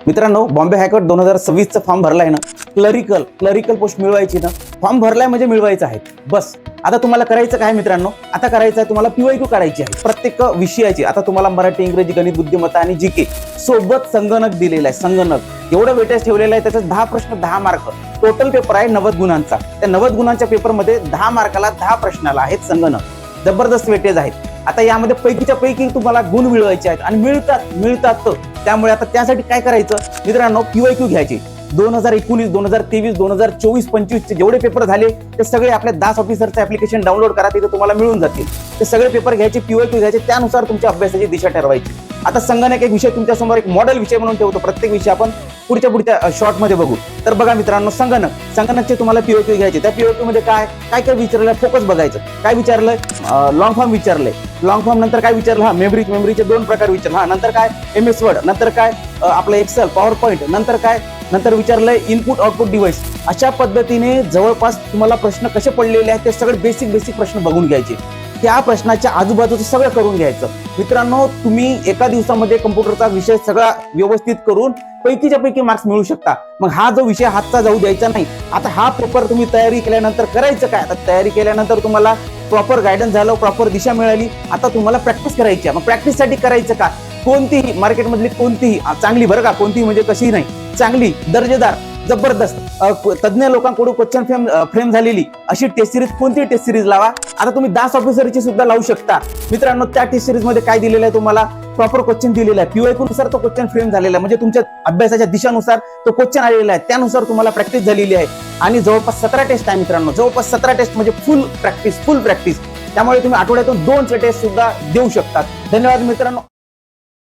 मित्रांनो, Bombay high court 2026चा form भरलाय ना, क्लरिकल पोस्ट मिळवायची ना, फॉर्म भरलाय म्हणजे मिळवायचं आहे. बस आता तुम्हाला करायचं काय मित्रांनो, आता करायचं आहे तुम्हाला PYQ काढायची आहे प्रत्येक विषयाची. आता तुम्हाला मराठी, इंग्रजी, गणित, बुद्धिमत्ता आणि GK सोबत संगणक दिलेला आहे. संगणक एवढं वेटेज ठेवलेलं आहे, त्याच्यात 10 प्रश्न 10 मार्क. टोटल पेपर आहे 90 गुणांचा. त्या 90 गुणांच्या पेपरमध्ये 10 मार्काला 10 प्रश्नाला आहेत संगणक. जबरदस्त वेटेज आहेत. आता यामध्ये पैकीच्या पैकी तुम्हाला गुण मिळवायचे आहेत आणि मिळतात. त्यामुळे आता त्यासाठी काय करायचं मित्रांनो, PYQ घ्यायचे. 2019, 2023, 2024, 25 चे जेवढे पेपर झाले ते सगळे आपल्या दास ऑफिसरचं ऍप्लिकेशन डाउनलोड करा, तिथे तुम्हाला मिळून जातील. ते सगळे पेपर घ्यायचे, PYQ घ्यायचे, त्यानुसार तुमच्या अभ्यासाची दिशा ठरवायची. आता संगणक एक विषय तुमच्या समोर एक मॉडेल विषय म्हणून ठेवतो. प्रत्येक विषय आपण पुढच्या शॉर्ट मध्ये बघू. तर बघा मित्रांनो, संगणकचे तुम्हाला PYQ घ्यायचे. त्या PYQ मध्ये काय विचारलं, फोकस बघायचं. काय विचारलंय, लॉंग फॉर्म विचारलंय. लॉंग फॉर्म नंतर काय विचारलं, मेमरीचे 2 प्रकार विचारलं. नंतर काय MS वर्ड, नंतर काय आपलं एक्सेल, पॉवर पॉईंट, नंतर विचारलंय इनपुट आउटपुट डिव्हाइस. अशा पद्धतीने जवळपास तुम्हाला प्रश्न कसे पडलेले आहेत ते सगळे बेसिक प्रश्न बघून घ्यायचे. त्या प्रश्नाच्या आजूबाजूचं सगळं करून घ्यायचं. मित्रांनो, तुम्ही एका दिवसामध्ये कम्प्युटरचा विषय सगळा व्यवस्थित करून पैकीच्या पैकी मार्क्स मिळू शकता. मग हा जो विषय हातचा जाऊ द्यायचा नाही. आता हा पेपर तुम्ही तयारी केल्यानंतर करायचं काय, आता तयारी केल्यानंतर तुम्हाला प्रॉपर गायडन्स झालं, प्रॉपर दिशा मिळाली. आता तुम्हाला प्रॅक्टिस करायची आहे. मग प्रॅक्टिससाठी करायचं का, कोणतीही मार्केटमधली कोणतीही चांगली, बरं का, कोणतीही म्हणजे कशी नाही, चांगली दर्जेदार जबरदस्त तज्ञ लोकांकडून क्वेश्चन फ्रेम झालेली अशी टेस्ट सिरीज, कोणती टेस्ट सिरीज लावा. आता तुम्ही दास ऑफिसरची सुद्धा लावू शकता. मित्रांनो, त्या टेस्ट सिरीज मध्ये काय दिलेलं आहे, तुम्हाला प्रॉपर क्वेश्चन दिलेला आहे. PYQ नुसार तो क्वेश्चन फ्रेम झालेला आहे, म्हणजे तुमच्या अभ्यासाच्या दिशानुसार तो क्वेश्चन आलेला आहे. त्यानुसार तुम्हाला प्रॅक्टिस झालेली आहे. आणि जवळपास 17 टेस्ट आहे मित्रांनो. जवळपास 17 टेस्ट म्हणजे फुल प्रॅक्टिस. त्यामुळे तुम्ही आठवड्यातून 2 टेस्ट सुद्धा देऊ शकतात. धन्यवाद मित्रांनो.